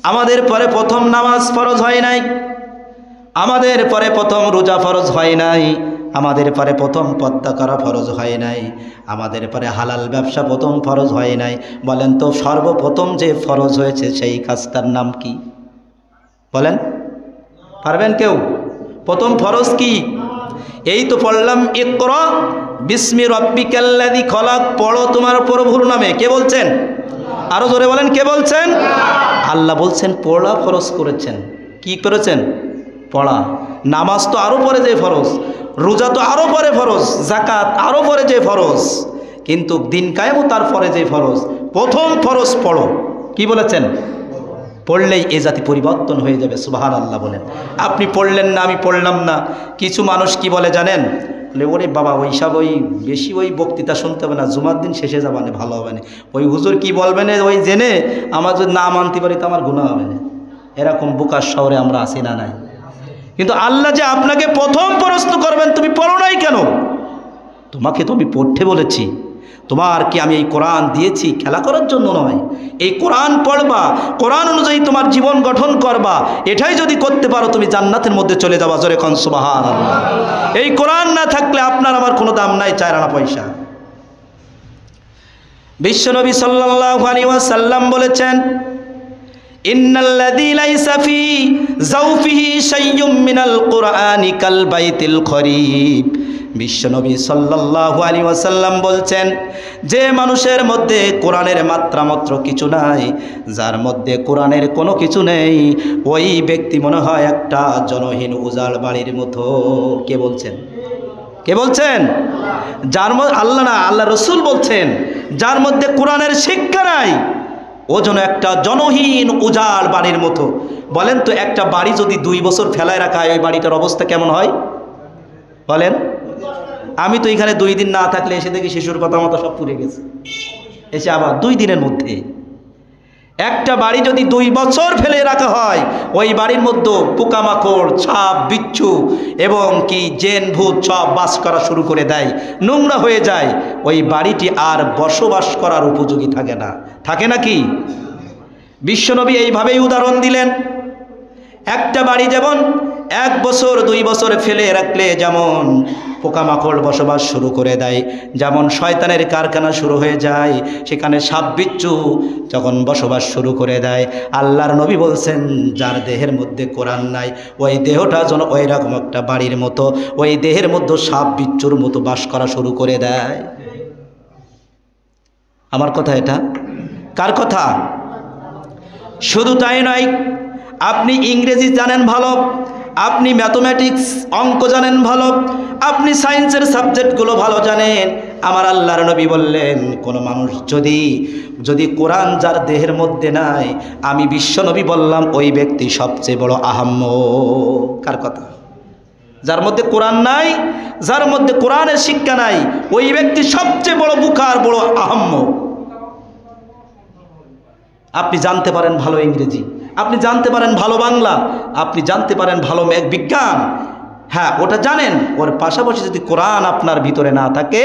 আমাদের পরে প্রথম নামাজ ফরজ হয় নাই, আমাদের পরে প্রথম রোজা ফরজ হয় নাই, আমাদের পরে প্রথম পর্দা করা ফরজ হয় নাই, আমাদের পরে হালাল ব্যবসা প্রথম ফরজ হয় নাই। বলেন তো সর্বপ্রথম যে ফরজ হয়েছে সেই কাজটার নাম কি? বলেন, পারবেন কেউ? প্রথম ফরজ কি? এই তো পড়লাম, ইকরা বিস্মি রাব্বিকাল্লাযী খলাক। পড়ো তোমার প্রভুর নামে। কে বলছেন? আরো জোরে বলেন, কে বলছেন? আল্লাহ বলছেন পড়া ফরজ করেছেন। কি করেছেন? পড়া। নামাজ তো আরো পরে যে ফরজ, রোজা তো আরো পরে ফরজ, যাকাত আরো পরে যে ফরজ, কিন্তু দিন কায়েমও তার পরে যে ফরজ। প্রথম ফরজ পড়ো। কি বলেছেন? পড়লেই এ জাতি পরিবর্তন হয়ে যাবে। সুবহানাল্লাহ বলেন। আপনি পড়লেন না, আমি পড়লাম না। কিছু মানুষ কি বলে জানেন? বলে ওরে বাবা ওইসব ওই বেশি ওই বক্তৃতা শুনতে হবে না, জুমার দিন শেষে যাবে না, ভালো হবে না। ওই হুজুর কি বলবেন ওই জেনে আমার যদি না মানতে পারি তো আমার গুনাহ হবে না। এরকম বুকার শহরে আমরা আসি না নাই? কিন্তু আল্লাহ যে আপনাকে প্রথম প্রশ্ন করবেন তুমি পড়ো নাই কেন? তোমাকে তো আমি পড়তে বলেছি। তোমার কি আমি এই কোরআন দিয়েছি খেলা করার জন্য নয়। এই কোরআন পড়বা, কোরআন অনুযায়ী তোমার জীবন গঠন করবা। এটাই যদি করতে পারো তুমি জান্নাতের মধ্যে চলে যাবা। জোরে কোন সুবহানাল্লাহ। এই কোরআন না থাকলে আপনার আমার কোনো দাম নাই, 4 আনা পয়সা। বিশ্বনবী সাল্লাল্লাহু আলাইহি ওয়াসাল্লাম বলেছেন, ইন্নাল্লাযী লাইসা ফি যাওফিহি শাইয়্যুম মিনাল কুরআনি কাল বাইতিল খরিব। বিশ্বনবী সাল্লাল্লাহু আলাইহি ওয়াসাল্লাম বলছেন, যে মানুষের মধ্যে কোরআনের মাত্রা মাত্র কিছু নাই, যার মধ্যে কোরআনের কোনো কিছু নেই, ওই ব্যক্তি মনে হয় একটা জনহীন উজাড় বাড়ির মতো। কে বলছেন? কে বলছেন? যার মধ্যে আল্লাহ না, আল্লাহ রসুল বলছেন, যার মধ্যে কোরআনের শিক্ষা নাই ও যেন একটা জনহীন উজাড় বাড়ির মতো। বলেন তো একটা বাড়ি যদি 2 বছর ফেলায় রাখা হয় ওই বাড়িটার অবস্থা কেমন হয়? বলেন। আমি তো এখানে 2 দিন না থাকলে এসে দেখি শিশুর কথা মতো সব পুড়ে গেছে। এসে আবার 2 দিনের মধ্যে একটা বাড়ি যদি 2 বছর ফেলে রাখা হয় ওই বাড়ির মধ্যে পোকামাকড়, ছাপ, বিচ্ছু এবং কি জেন ভূত সব বাস করা শুরু করে দেয়, নোংরা হয়ে যায়। ওই বাড়িটি আর বসবাস করার উপযোগী থাকে না। থাকে নাকি? বিশ্বনবী এইভাবেই উদাহরণ দিলেন। একটা বাড়ি যেমন 1 বছর 2 বছর ফেলে রাখলে যেমন পোকামাকড় বসবাস শুরু করে দেয়, যেমন শয়তানের কারখানা শুরু হয়ে যায়, সেখানে সাপ বিচ্ছু যখন বসবাস শুরু করে দেয়, আল্লাহর নবী বলছেন যার দেহের মধ্যে কোরআন নাই ওই দেহটা যেন ওই রকম একটা বাড়ির মতো, ওই দেহের মধ্যে সাপ বিচ্ছুর মতো বাস করা শুরু করে দেয়। আমার কথা এটা? কার কথা? শুধু তাই নয়, আপনি ইংরেজি জানেন ভালো, আপনি ম্যাথমেটিক্স অঙ্ক জানেন ভালো, আপনি সায়েন্সের সাবজেক্টগুলো ভালো জানেন। আমার আল্লাহর নবী বললেন কোন মানুষ যদি কোরআন যার দেহের মধ্যে নাই, আমি বিশ্বনবী বললাম ওই ব্যক্তি সবচেয়ে বড় আহাম্মক। কার কথা? যার মধ্যে কোরআন নাই, যার মধ্যে কোরআনের শিক্ষা নাই, ওই ব্যক্তি সবচেয়ে বড় বুকার, বড় আহাম্মক। আপনি জানতে পারেন ভালো ইংরেজি, আপনি জানতে পারেন ভালো বাংলা, আপনি জানতে পারেন ভালো বিজ্ঞান, হ্যাঁ ওটা জানেন, ওর পাশাপাশি যদি কোরআন আপনার ভিতরে না থাকে,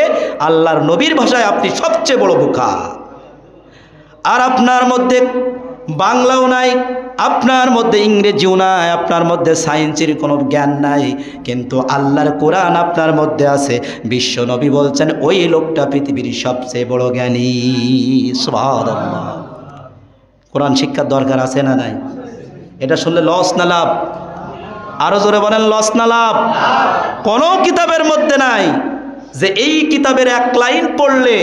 আল্লাহর নবীর ভাষায় আপনি সবচেয়ে বড় বোকা। আর আপনার মধ্যে বাংলাও নাই, আপনার মধ্যে ইংরেজিও নাই, আপনার মধ্যে সায়েন্সের কোনো জ্ঞান নাই, কিন্তু আল্লাহর কোরআন আপনার মধ্যে আছে। বিশ্ব নবী বলছেন ওই লোকটা পৃথিবীর সবচেয়ে বড় জ্ঞানী। সুবহানাল্লাহ। কোরআন শিক্ষার দরকার আছে না নাই? এটা শুনলে লস না লাভ? আরো জোরে বলেন, লস না লাভ? কোনো কিতাবের মধ্যে নাই যে এই কিতাবের 1 লাইন পড়লে,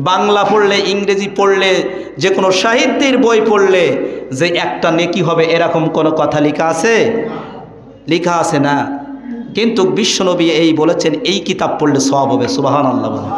বাংলা পড়লে, ইংরেজি পড়লে, যে কোনো সাহিত্যের বই পড়লে যে একটা নেকি হবে, এরকম কোনো কথা লেখা আছে? লেখা আছে না। কিন্তু বিশ্বনবী এই বলেছেন এই কিতাব পড়লে সওয়াব হবে। সুবহানাল্লাহ বলেন।